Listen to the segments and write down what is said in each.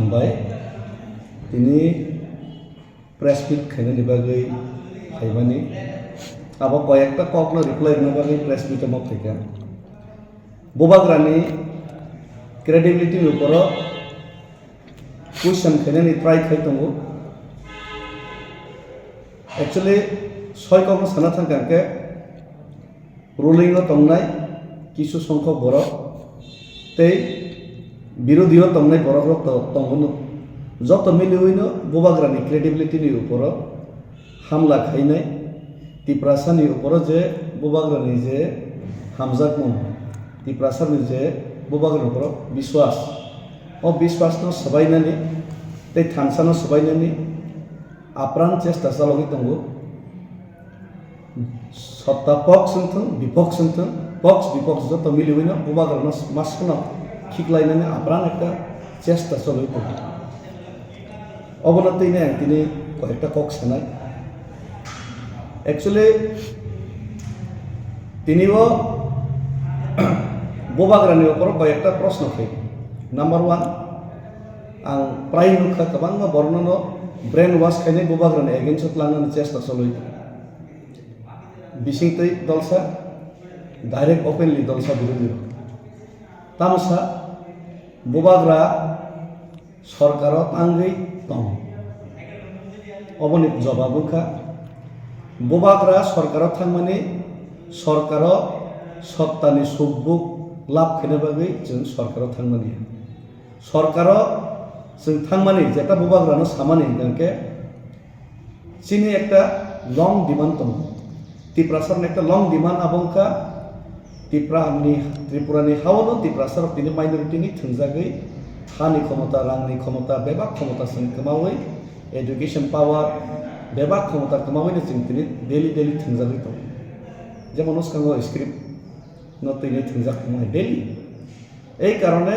हामबाय তিনি press meet খাইনানি বাগै খাইবানি আবো কয়েকটা কখনো রিপ্লাই না বাগै প্রেস মিটে মক থেকে বোবাগ্রানি ক্রেডিবিলিটির উপর কুইশন খাইনানি ট্রাই খাইতঙ্গো एक्चुअली सय कखनो साना थांकांके रुलिंग तंगनाय किछु संख्यक बरक तै बिरोधीय तंगनाय बरक तंगनो जत मिलिवैनो बोबाग्रानि क्रेडिबिलिटिनि ऊपर हामला खाइनाय तिप्रासानि ऊपर जे बोबाग्रानि जे हामजाकमोन तिप्रासानि जे बोबाग्रानि ऊपर विश्वास ओ विश्वासनो सबायनानि तै थानसानो सबायनानि आप्रान चेष्टा चालावै दंगो सत्ता पक्ष संथों विपक्ष संथों पक्ष विपक्ष जत मिलिवैनो बोबाग्रानो मासखोना खिकलायनानै आप्रान एकटा चेष्टा चालावै दंगो अबनतैनो आं दिनै कयेकटा कक सानाय एक्चुअली दिनैबो बोबाग्रानि ऊपर कयेकटा प्रश्न फैयो नम्बर 1 आं प्राय नुखा गोबां बर्णन ब्रेन वाश खायनाय बोबाग्रानि एगेन्स्ट लांनानै चेष्टा चालावो बिसिंतै दलसा डाइरेक्ट ओपेनलि दलसा बिरोधी तामसा बोबाग्रा सरकार आंगै दं अबनि जवाबखा बोबाग्रा सरकार थांमाने सरकार सत्तानि सुखबुक लाभ खायनो बागै जों सरकार थांमाने सरकार जों थांमाने जेटा बोबाग्रानो सामाने गांके चिनि एकटा लंग डिमान्ड दं तिप्रासारनि एकटा लंग डिमान्ड आबंका त्रिपुरानि हावनो तिप्रासार तिनि माइनरिटिनि थंजागै हानि क्षमता रांनि क्षमता बेबाक क्षमता जों कमावै एडुकेशन पावर बेबाक क्षमता कमावैनो जों दिनै डेली थंजागै दं जेमन उसकांगो स्क्रिप्ट नतैनो थंजाखै डेली এই কারণে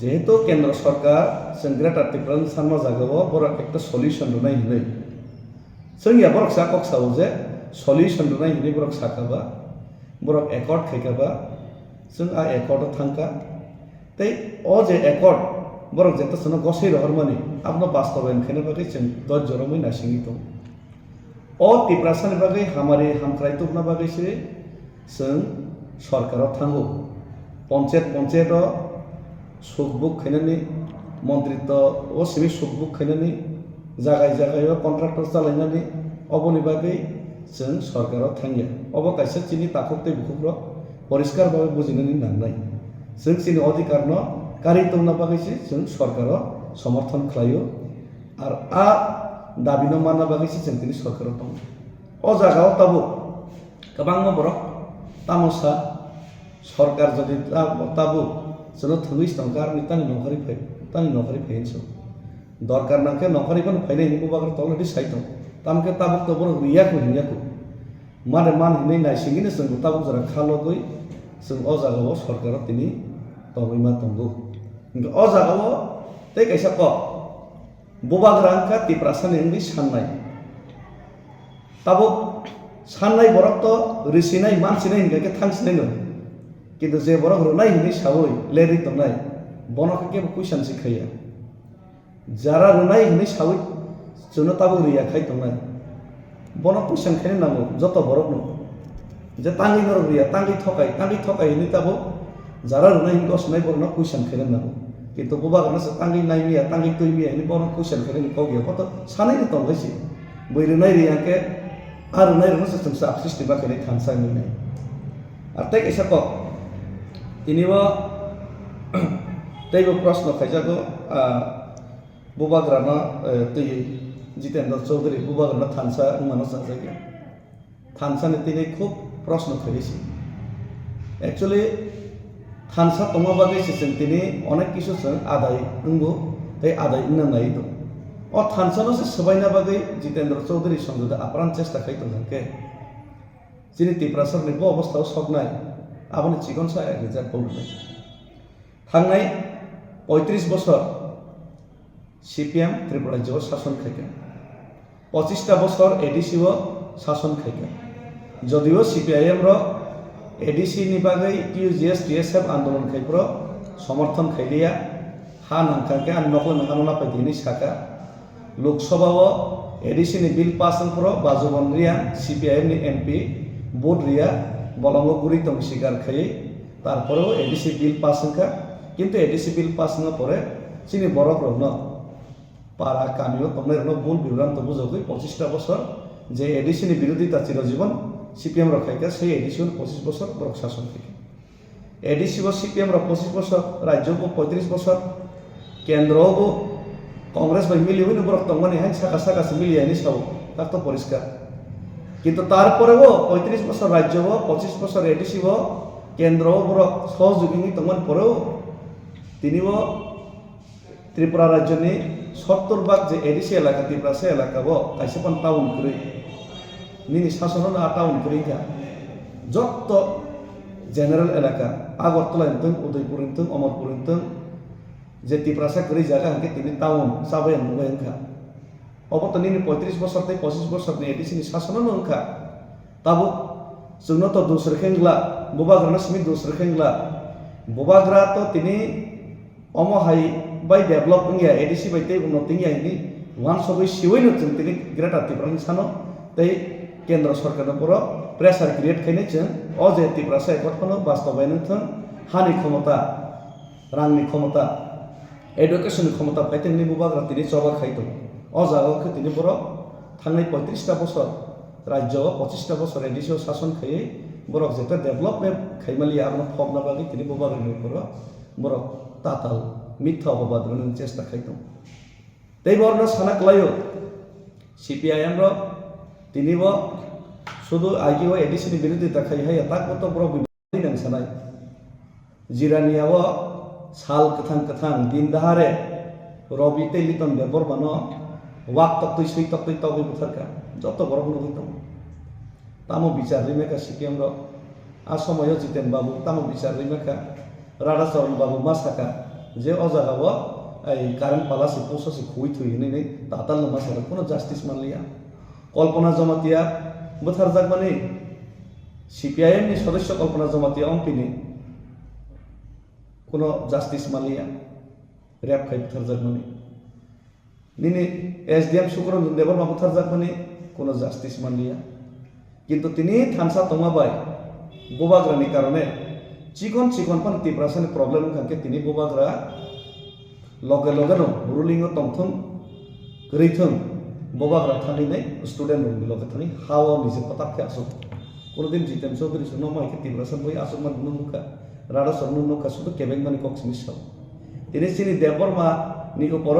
যেহেতু কেন্দ্র সরকার जों ग्रेटार त्रिपुरानि सानमा जागाव बरक एकटा सल्यूशन रुनाय हिनै जोंनिया बरक साकक सावो जे सल्यूशन रुनाय हिनै बरक साकाबा बरक एकर्ड खायकाबा जों आ एकर्ड थांका तै अ जे एकर्ड बरक जेता सनो गसै रहरमानि आपनो बास्तबायन खायनो बागै जों दज्जरमै नासिङि दं अ तिप्रासानि बागै हामारि हामख्रायतुबना बागैसो जों सरकाराव थांगौ पन्चायत सुखबुक खायनानै मन्त्रित्व ओ सिमि सुखबुक खायनानै जागाय कन्ट्राक्टर चालायनानै अबनि बागै जों सरकाराव थांगिया अब कायसे चिनि ताककतै बुखुब्र परिष्कार भाबै बुजिनानै नांनाय जों चिनि अधिकारनो कारितंना बागैसो जों सरकाराव समर्थन खालायो आर आ दाबिनो मानना बागैसो जों दिनै सरकाराव दं अ जागाव ताबो गोबां बरक तामसा सरकार जदि ताबो जों थंगैस दंकार तानि नखरि फैनसो दरकार नांके नखरिफोर फैनायनि बोबाग्रा अलरेडि साइट दं तामके ताबुक तो बर रियाखौ हिनियाखौ माने मान हिनै नायसिङिनो जों ताबुक जरा खालगै जों अ जागाव सरकाराव दिनै तंगैमा दंगौ अ जागाव तै कैसा क बोबाग्रांका तिप्रासानि इंगै साननाय ताबुक साननाय बरक तो रिसिनाय मानसिनाय हिनगाके थांसिनाय न किन्तु जे बरक रुनाय हिनै सावै लेरि तंनाय बनके के कुइसन सिखाया जारा रुनाय हिनै सावै जोंनो ताबो रिया खाय तंनाय बन कुइसन खायनो नांगौ जत बरक न जे तांगै नर रिया तांगै थकाय हिनै ताबो जारा रुनाय हिनै गसनाय बरन कुइसन खायनो नांगौ किन्तु बोबाग्रानो तांगै नायमिया तांगै तैमिया हिनै बरन कुइसन खायनो कौगिया कत सानैनो तंगायसि बै रुनाय रियाके आ रुनाय रुनो जों साबसिस्टि बाखायनाय थानसा मिनाय आरतै कैसा क तिनिबो तैबो प्रश्न खायजागो बोबाग्राना तै जितेन्द्र चौधरी बोबाग्राना थानसा मानो जाजागया थानसानि तिनै खूब प्रश्न खायसि एक्चुअली थानसा तंगा बागैसो जों तिनै अनेक किसु जों आदाय नंगौ तै आदाय नाय दं अ थानसानो से सबायना बागै जितेन्द्र चौधरी संजोदा आप्रान चेष्टा खायदों हांके जिनि तिप्रासारनि बो अवस्थायाव सबनाय आबनि चिकनसा रिजार्भ बोलनाय थांनाय 35 बছर सीपीएम त्रिपुरा राज्य शासन खायका 25टा बছर एडीसी शासन खायका जदिव सीपीआईएम एडीसी नि बागै टीयूजीएस टीएसएफ आंदोलन खायप्र समर्थन खायलिया ha nangkake an nokla nangano na pedini saka Loksabaw edisi ni bill pass ang pro bazuban ria CPIM ni MP board ria bolongo guri tong sigar khayi tarporo edisi bill pass ka কিন্তু ADC bill pass না পরে চিনি বরক রন পারা কামিও তোমরা রন ভুল বিভ্রান্ত বুঝোই 25টা বছর যে এডিসি নি বিরোধিতা চিরজীবন সিপিএম রখাইকা সেই এডিসি 25 বছর বরক শাসন থেকে এডিসি ও সিপিএম র 25 বছর রাজ্য 35 বছর কেন্দ্র ও কংগ্রেস বাই মিলি হইনি বরক তংমানি হাই সাকা সাকা মিলি আইনি সব তা তো পরিষ্কার কিন্তু তারপরেও 35 বছর রাজ্য ও 25 বছর এডিসি ও কেন্দ্র বরক সহযোগী তংমান পরেও তিনিও ত্রিপুরা রাজ্য নি 70% যে এডিসি এলাকা ত্রিপুরা সে এলাকা ও কাইসেপন টাউন করে নিনি শাসন না টাউন করে যত জেনারেল এলাকা আগরতলা ইন্তং উদয়পুর ইন্তং অমরপুর ইন্তং যে ত্রিপুরা সে করে জায়গা হাঁকে তিনি টাউন সাবে নঙ্গা অবত নিনি 35 বছর থেকে 25 বছর নি এডিসি নি শাসন নঙ্গা তাবো जोंनो तो दूसरे खेंगला बुबाग्राना स्मिथ दूसरे खेंगला बुबाग्रा तो तिनी अमहाई बाय डेभलपिंग या एडीसी बाय ते उन्नतिंग या हिनी वान सबै सिवै न जों तिनी ग्रेटर त्रिपुरा सानो तै केन्द्र सरकारनो पर प्रेसार क्रिएट खायने जों अ जे त्रिपुरा साय गठनो बास्तबायनो थों हानि क्षमता रांनि क्षमता एडुकेशन क्षमता फाइटिंगनि बुबाग्रा तिनी जबा खायतो अ जागाखौ तिनी बर थांनाय 35टा बছर राज्य 25टा बছर एडिसि शासन खायै बरक जेता डेभलपमेन्ट खायमालि आरो फबना बागै तिनी बुबाग्रानि पर बरक ताताल मिथ्या अबाद्रनि चेष्टा खायतो तै बरनो सानाक्लायो सीपीआईएम रो तिनिबो शुधु आइकिओ एडिसि नि बिरोधिता खायहाय ताकबो बरक बिबादि नों सानाय जिरानियाव साल कथां कथां दिन दाहारे रबि तेलितन बेबर बानो वाक तक्तै सै तक्तै तगै बुथारका যত বড় হইতো তামো বিচার রিমেকা সিকিম র আসময় জিতেন বাবু তামো বিচার রিমেকা রাধাচরণ বাবু মাসাকা যে অজাগাব এই কারেন্ট পালাসি পোসসি খুই থুই নেই তাতাল মাসাকা কোনো জাস্টিস মানলিয়া কল্পনা জমাতিয়া বুথার জাগ মানে সিপিআইএম নি সদস্য কল্পনা জমাতিয়া অম্পিনি কোনো জাস্টিস মানলিয়া র‍্যাপ খাই বুথার জাগ মানে নিনি এসডিএম সুকরঞ্জন দেবর মা বুথার জাগ মানে কোনো জাস্টিস মানলিয়া কিন্তু তিনি থানসা তমাবাই বুবাগ্রানি কারণে চিকন চিকন পান ত্রিপুরাসানি প্রবলেম খানকে তিনি বুবাগ্রা লগে লগে ন রুলিং ও তমথং গরিথং বুবাগ্রা থানি নাই স্টুডেন্ট রুম লগে থানি হাওয়া নিজে পতাকে আসো কোনদিন জিতেন চৌধুরী সুনো মাইকে ত্রিপুরাসান বই আসো মান নুনুকা রাডা সরনু নুকা শুধু কেবেং মানে কক্স মিশাও তিনি সিনি দেববর্মা নি উপর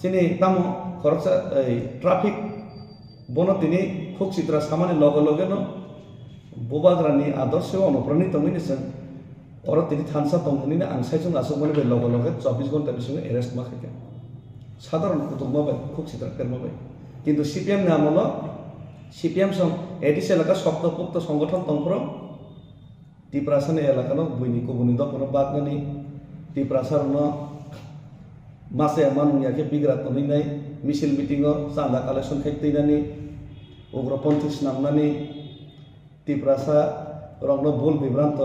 সিনি তামো খরচা এই ট্রাফিক বন তিনি খুব চিত্রা সামান্য লগে লগে ন বুবাগ্রানি আদর্শ অনুপ্রাণিত হইনিছেন অর তিনি থানসা তংনি আংসাইজন আসক মানে লগে লগে 24 ঘন্টা বিসঙ্গে এরেস্ট মাখাইকে সাধারণ কুতুব মাবাই খুব চিত্রাকের মাবাই কিন্তু সিপিএম নামল সিপিএম সং এডিসি এলাকা শক্তপোক্ত সংগঠন তন্ত্র ত্রিপুরাসানি এলাকানো বইনি কবুনি দপন বাগনানি ত্রিপুরাসারন মাসে মানুয়াকে বিগ্রাত নই মিছিল মিটিংও চান্দা কালেকশন খাইতেইনানি উগ্রপন্থী স্নামনানি ত্রিপুরাসা রংন ভুল বিভ্রান্ত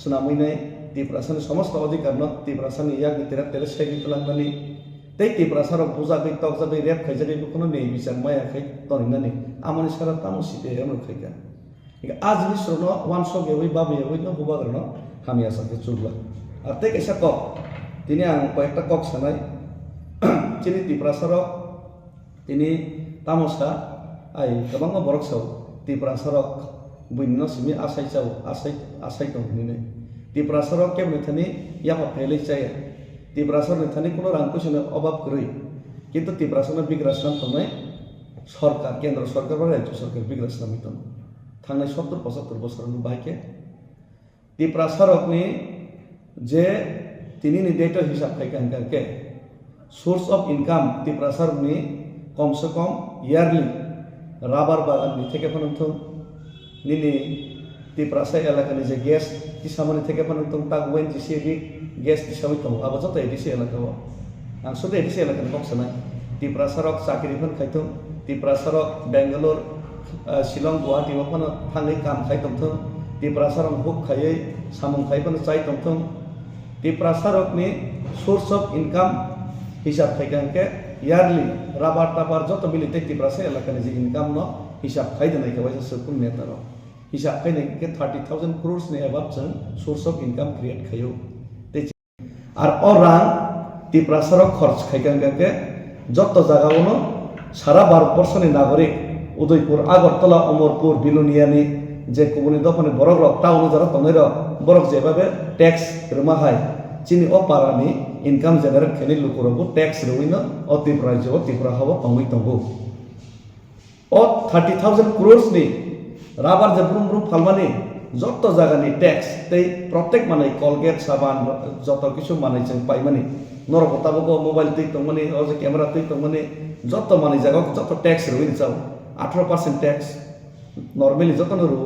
স্নামইনাই ত্রিপুরাসানি সমস্ত অধিকার ন ত্রিপুরাসানি ইয়াক তেরা তেরা সেগিতলাংনানি তৈ ত্রিপুরাসার বুজাগৈ তকজাগৈ রেপ খাইজাগৈ কোনো নেই বিচার মায়া খাই তনিনানি আমনি সারা তামো সিপিআইএম খাইকা আজ নিশ্চয় ওয়ানশ গেওই বাবে ওই ন বুবাগ্রান হামি আসাকে চুরলা আর তৈ কেসা কক তিনি আং কয়েকটা কক সানাই চিনি ত্রিপুরাসারক তিনি তামসা আই গোबां बरक साव ত্রিপুরাসারক বৈন্য সিমি আসাইচাও আসাই দংনি ত্রিপুরাসারক কেমনেথানি ইয়াপা ফেলাই চায়া ত্রিপুরাসার নেথানি কোনো রাং পয়সার অভাব করি কিন্তু ত্রিপুরাসারনা বিগ্রাসনাম থানাय সরকার কেন্দ্র সরকার বা রাজ্য সরকার বিগ্রাসনামিত থাंनाय 70-75 বছরनि বাইকে ত্রিপুরাসারকনি যে তিনি নির্ধারিত হিসাব খাইকে সোর্স অফ ইনকাম ত্রিপুরাসারনি কমসে কম ইয়ারলি রাবার বাগাননি থেকে ফানন্থং নিনি ত্রিপুরাসা এলাকানি যে গ্যাস কিসামানি থেকে ফানন্থং তাকওয়েন জিসিবি গ্যাস হিসাবে দं আবার যত এডিসি এলাকাও आं শুধু এডিসি এলাকানি কক্সানাই ত্রিপুরাসারক চাকরি ফান খাইথং ত্রিপুরাসারক বেঙ্গালোর শিলং গুয়াহাটি ফান थाङै কাম খাইथंथं ত্রিপুরাসারক হুক খাयै সামং খাইफानो চাইथंथं ত্রিপুরা সরকনি সোর্স অফ ইনকাম হিসাব খাইকানকে ইয়ারলি রাবার টাবার যত মিলিতে ত্রিপুরা সে এলাকানি যে ইনকাম ন হিসাब खाइदनाय के वजह से कुल नेतारो हिसाब खाइने के 30,000 crores ने अबाब जों सोर्स ऑफ इनकम क्रिएट खायो আর অরাং ত্রিপুরা সরক খরচ খাইকানকে যত জায়গাওনো সারা ভারতবর্ষের নাগরিক উদয়পুর আগরতলা অমরপুর বিলুনিয়ানি যে কুবনি দফানি বরক টাউন যারা তনের বরক যেভাবে ট্যাক্স রমাহাই চিনি ও পারানি ইনকাম জেনারেট খেনি লুকুরবো ট্যাক্স রইন ও ত্রিপুরা রাজ্য ত্রিপুরা হব তঙ্গই তঙ্গু ও 30,000 crores ni রাবার যে ব্রুম ব্রুম ফালমানি যত জায়গানি ট্যাক্স তেই প্রত্যেক মানে কলগেট সাবান যত কিছু মানে जों পাইমানি নরকতাবো মোবাইল তুই তঙ্গনি ও যে ক্যামেরা তুই তঙ্গনি যত মানে জায়গা যত ট্যাক্স রইনি চাও 18% ট্যাক্স নরমালি যত নরু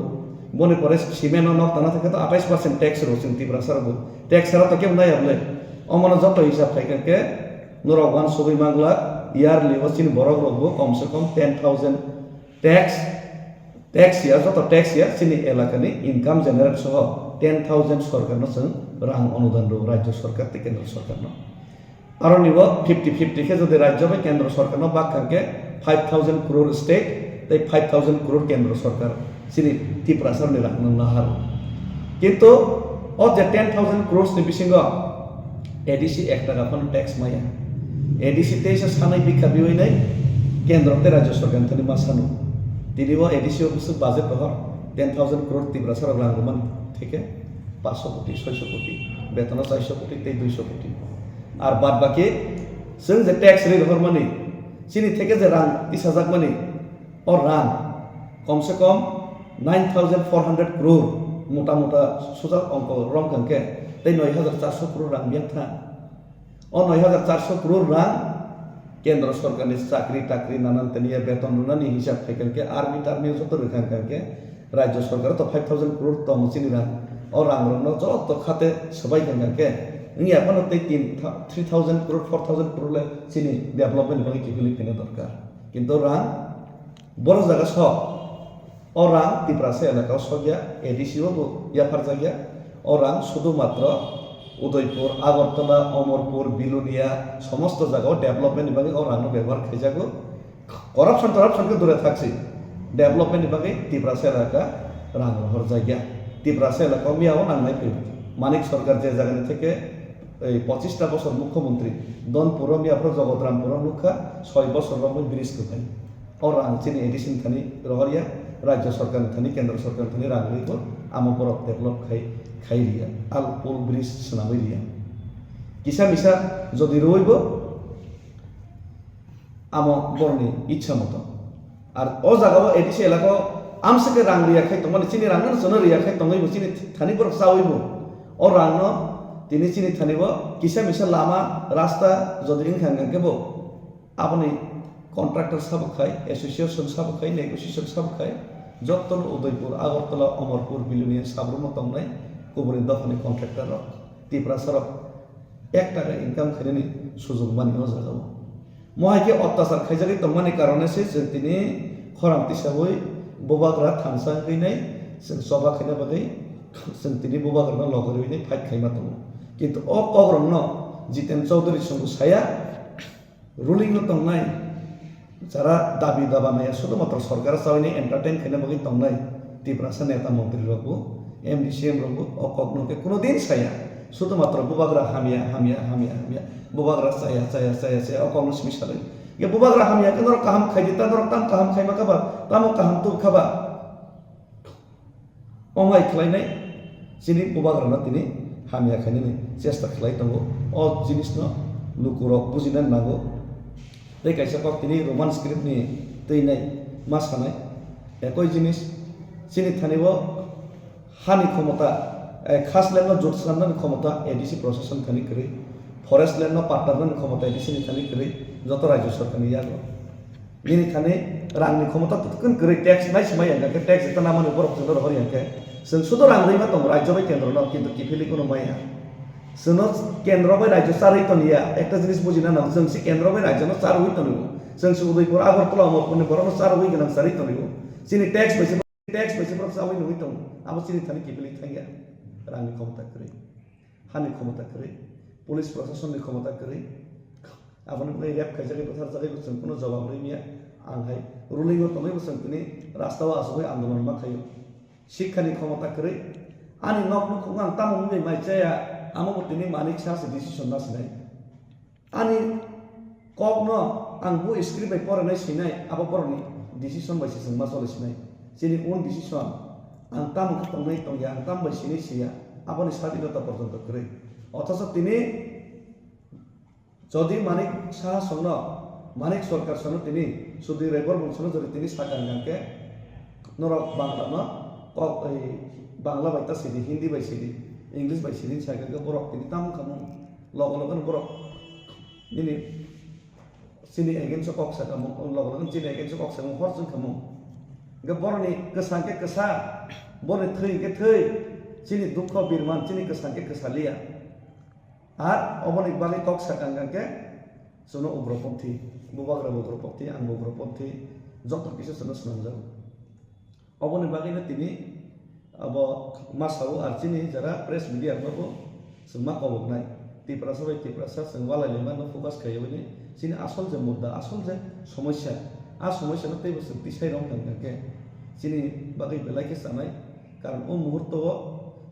মনে পড়ে সিমেন্ট নক তানা থেকে তো 28% ট্যাক্স রয়েছে ত্রিপুরা সরব ট্যাক্স ছাড়া তো কেউ নাই আপনি অমন যত হিসাব থাকে নরগান সবই বাংলা ইয়ারলি ওসিন বড় রগবো কমসে কম 10,000 ট্যাক্স ইয়ার যত ট্যাক্স ইয়ার চিনি এলাকানি ইনকাম জেনারেট সহ 10,000 সরকারনো जों রাং অনুদান রো রাজ্য সরকার থেকে কেন্দ্র সরকারনো আর নিব 50-50 কে যদি রাজ্য বা কেন্দ্র সরকারনো বাক্কাকে 5,000 crore স্টেট তাই 5,000 crore কেন্দ্র সরকার চিনি ত্রিপুরা সরকার রাখনো না হার কিন্তু ও যে 10,000 crores ni bisingo এডিসি 1 টাকা কোন ট্যাক্স মাইয়া এডিসি তে এসে সানাই বিখ্যা বিওই নাই কেন্দ্রতে রাজ্য সরকার থেকে মাসানো তিনিও এডিসি অফিস বাজেট হর 10,000 crore ত্রিপুরা সরকার রাঙ্গমান থেকে 500 কোটি 600 কোটি বেতন 400 কোটি 200 কোটি আর বাদ বাকি जों যে ট্যাক্স রেট হর মানে চিনি থেকে যে রাং 30,000 মানে और রাং কমসে কম 9,400 crore মোটা মোটা সোজা অঙ্ক রং কানকে তাই 9,400 crore রাং বিয়াং থা ও 9,400 crore রাং কেন্দ্র সরকারের চাকরি টাকরি নানান তেনিয়া বেতন রুনানি হিসাব থেকে আর্মি টার্মি যত রেখান কানকে রাজ্য সরকার তো 5,000 crore তো চিনি রাং ও রাং রং যত খাতে সবাই কানকে ই এখন 3,000 crore 4,000 crore চিনি ডেভেলপমেন্ট ভাবে কিগুলি ফেনে দরকার কিন্তু রাং বড় জায়গা সব orang ত্রিপুরা সে এলাকা সগিয়া এডিসিও ইয়াফার জায়গা orang শুধুমাত্র উদয়পুর আগরতলা অমরপুর বিলুনিয়া সমস্ত জায়গাও ডেভেলপমেন্ট বিভাগে orang ব্যবহার খাই যাগো করাপশনকে দূরে থাকছি ডেভেলপমেন্ট বিভাগে ত্রিপুরা সে এলাকা রাংহর জায়গা ত্রিপুরা সে এলাকা মিয়াও নাংনাই ফেল মানিক সরকার যে জায়গা থেকে এই 25টা বছর মুখ্যমন্ত্রী দনপুর মিয়াপুর জগতরামপুর লুখা 6 বছর রকম ব্রিজ কোথায় orang চিনি এডিসিন থানি রহরিয়া রাজ্য সরকার থানি কেন্দ্র সরকার থানি রাগরিক আমপর ডেভেলপ খাই রিয়া আল পুল ব্রিজ সোনাবই রিয়া কিসা মিসা যদি রইব আম বরনি ইচ্ছা মতো আর ও জায়গাও এডিসি এলাকা আমসকে রাং রিয়া খাই মানে চিনি রাং সোনা রিয়া খাই তঙ্গইব চিনি থানি পর চাওইব ও রাং তিনি চিনি থানিব কিসা মিসা লামা রাস্তা যদি খাঙ্গাকেব আপনি কন্ট্রাক্টর সব খাই এসোসিয়েশন সব খাই নেগোসিয়েশন সব খাই যত্তর উদয়পুর আগরতলা অমরপুর বিলুনিয়া সাবরুম তংনাই কুবরি দফানি কন্ট্রাক্টর ত্রিপুরা সরক 1 টাকা ইনকাম খেলেনি সুযোগ মানিও যাবো মহাইকে অত্যাচার খাইজারি তংমানি কারণে সে তিনি খরামতি সাবই ববাগ্রা থানসাং গইনাই সবা খাইনা বাগै তিনি ববাগ্রা লগরইনি ফাইট খাইমা দङ কিন্তু অ কগ্রন্ন জিতেন চৌধুরী সঙ্গে ছায়া রুলিং তংনাই যারা দাবি দাবা নাই শুধুমাত্র সরকার চাওয়ানি এন্টারটেইন খেলে বগি তংনাই ত্রিপুরা নেতা মন্ত্রী রঘু এমডি সিএম রঘু অকগ্নকে কোনোদিন ছায়া শুধুমাত্র বুবাগ্রা হামিয়া হামিয়া হামিয়া হামিয়া বুবাগ্রা চায়া চায়া চায়া চায়া অকগ্ন মিশালে ইয়ে বুবাগ্রা হামিয়া কেন কাহাম খাই দিতা নর তাম কাহাম খাইমা খাবা তামো কাহাম তু খাবা অমাই খাইনাই যিনি বুবাগ্রা তিনি হামিয়া খাইনি চেষ্টা খাই দङ অ জিনিস ন লুকুরক বুঝিনা নাগো এই কাইসা কক তিনি রোমান স্ক্রিপ্ট নিয়ে তৈনাই মা সানাই একই জিনিস চিনি থানিব হানি ক্ষমতা খাস ল্যান্ড জোট সামনানি ক্ষমতা এডিসি প্রশাসন থানি করে ফরেস্ট ল্যান্ড পার্টনারনি ক্ষমতা এডিসি থানি করে যত রাজ্য সরকার ইয়াগো ইনি থানি রাংনি ক্ষমতা ততক্ষণ করে ট্যাক্স নাই সমাই আঙ্গাকে ট্যাক্স এটা নামানি বরফ চন্দ্র হরি আঙ্কে जों শুধু রাংরইমা দङ রাজ্য বাই কেন্দ্র ন কিন্তু কিফিলি কোনো মাইয়া जों केंद्र बाय राज्य चार हईतनिया एक जिनिस बुझिना ना जों से केंद्र बाय राज्य चार हईतनिगो जों से उदयपुर आगरतला अमरपुरनि बरनो चार हई गोनां चार हईतनिगो चिनि टैक्स बैसे पर चावै नुई दङ आबो चिनि थानि किफिलि थांगिया रांनि क्षमता करे हानि क्षमता करी पुलिस प्रशासन नि क्षमता करी आपने रेप खाई बुथार जागे जों कोनो जवाब रैमिया आंहाय रुलिंग तमै बोसों तिनि रास्ताव आसबै आंदोलन मा खायो शिक्षानि क्षमता करी आनि नक नुखौ आं तामं मै माइचाया आमो तिनि मानि छासे डिसिसन नासिनाय आनि कक न आं बु स्क्रिप्ट बाय फरायनाय सिनाय आबो बरनि डिसिसन बायसि जों मा सलिसिनाय जिनि उन डिसिसन आं तामं खतंनाय तंया आं ताम बाय सिनि सिया आबोनि स्वाधीनता पर्यन्त करी अथच तिनि যদি মানিক সাহা সঙ্গ মানিক সরকার সঙ্গে তিনি শুধু রেকর্ড বলছেন যদি তিনি সাকাঙ্গাকে নরক বাংলা না বাংলা বাইতা সিদি হিন্দি বাইসিদি ইংলিশ বাইসিদি সাকাঙ্গে বরক তিনি তাম খামু লগন বরক দিনে সিনি এগেন্স কক সাকামু লগন চিনি এগেন্স কক সাকামু হরজन খামু গে বরনি গোসাंके गोसा बरनि थैगे थै चिनि दुख बिरमान चिनि गोसांके गोसालिया আর অবনিক বালি কক সাকাঙ্গাকে শুনো উগ্রপন্থী বুবাগ্রা উগ্রপন্থী আং উগ্রপন্থী যত কিছু শুনো শুনাম অবনিক বাগিনে তিনি अब মাসাও আর চিনি যারা প্রেস মিডিয়া বাবু সুমা কবক নাই তিপ্রা সবাই তিপ্রাসা সংবালাই লেমা ন ফোকাস খাইবনি চিনি আসল যে মুদ্দা আসল যে সমস্যা আর সমস্যা না তেই বসে তিসাই রং কাঙ্গাকে চিনি বাকি বেলাইকে সানাই কারণ ও মুহূর্ত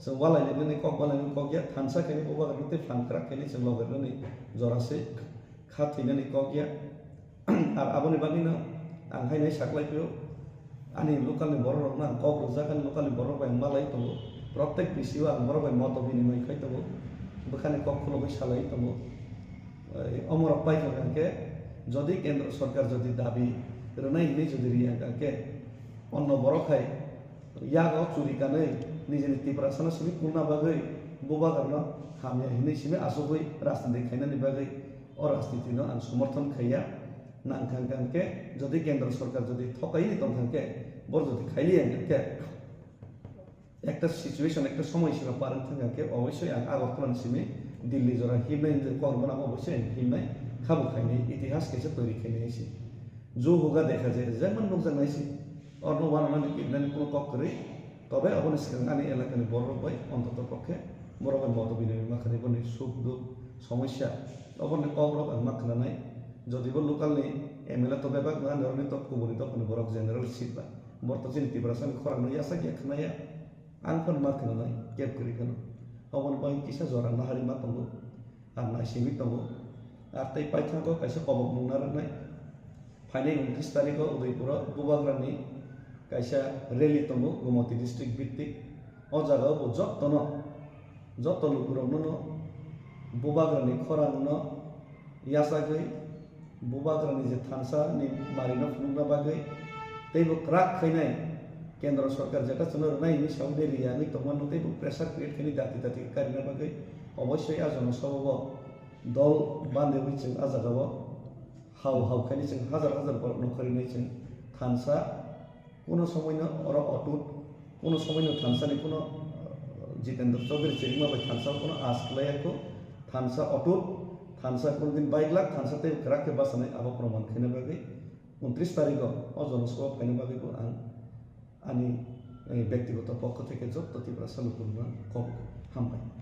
जों वालायनानै कक वालायनानै कक या थानसा खायनि बबा गरते फानक्रा खायनि जों लगरनानै जरासे खाथैनानै कक या आर आबोनि बागिनो आं हायनाय साख्लायखौ आंनि लकालनि बर' रकना कक रजाखानि लकालनि बर' बाय मालाय दङ प्रत्येक बिसिव आं बर' बाय मत बिनिमय खाय दङ बखानि कक खुलबै सालाय दङ अमर पाइ खानके যদি কেন্দ্র সরকার যদি দাবি রনাই নে যদি রিয়া কাকে অন্য বড় খাই ইয়াগাव চুরি কাनै निजेनि तिप्रासाना सिमि कुना बागै बोबा गारना हामिया हिनै सिमि आसबै राजनीति खायनानि बागै अ राजनीति न आं समर्थन खाया नांखांखांके जदि केंद्र सरकार जदि थकाइनि तंखांके बर जदि खाइलि आंके একটা সিচুয়েশন একটা সময় হিসেবে পারেন থাকাকে অবশ্যই আং আগরতলা সিমে দিল্লি জরা হিমনাই যে কর্মনা অবশ্যই হিমনাই খাবো খাইনি ইতিহাস কেসে তৈরি খাইনি এসে जो होगा देखा जाए যেমন লোক জানাইছি অন্য বানানো কিডনানি কোনো কক করে তবে আপনি সিংহানি এলাকানি বড় ভাই অন্তত পক্ষে বড় ভাই মত বিনিময় মাখানি বনি সুখ দুঃখ সমস্যা অবনে কক রক মাখনা নাই যদিও লোকালনি এমএলএ তো বেবাক না নরনি তো কুবনি তো কোনো বড় জেনারেল সিটবা বর্তমান তিব্রাসান খরানো ইয়াসা গিয়া খানায়া आंफोर माखना नाय केब करी खानो अबन बाय किसा जरा नाहारि मा तंगो आर ना सिमि तंगो आर तै पाइथां को कैसे कबक मुंगना नाय फाइनाय 29 तारिख उदयपुर बुबाग्रानि कैसा रैली तंगो गोमती डिस्ट्रिक्ट भित्तिक अ जागाव जत लुकुरनो बुबाग्रानि खरानो यासागै बुबाग्रानि जे थानसा नि मारिनो फुंगना बागै तैबो क्राक खैनाय केंद्र सरकार जेटा चुनो नायनि साउदे रियानि तमन नते प्रेसार क्रिएट खनि दाति कारिना बागै अवश्य आजन सबब दल बान्देबि जों आजागाव हाव खनि जों हाजार बर नखरिनै जों थानसा कोनो समयनो अर अटुट कोनो समयनो थानसानि कोनो जितेंद्र चौधरी चेरिमा बाय थानसा कोनो आसलायाको थानसा अटुट थानसा कोनो दिन बाइक लाख थानसा ते क्राके बासनाय आबो प्रमाण खैना बागै 29 तारिख अजन सब खैना बागैबो आं आनी व्यक्तिगत पक्ष থেকে যত তীব্র সালুকুলনা কম হামবাই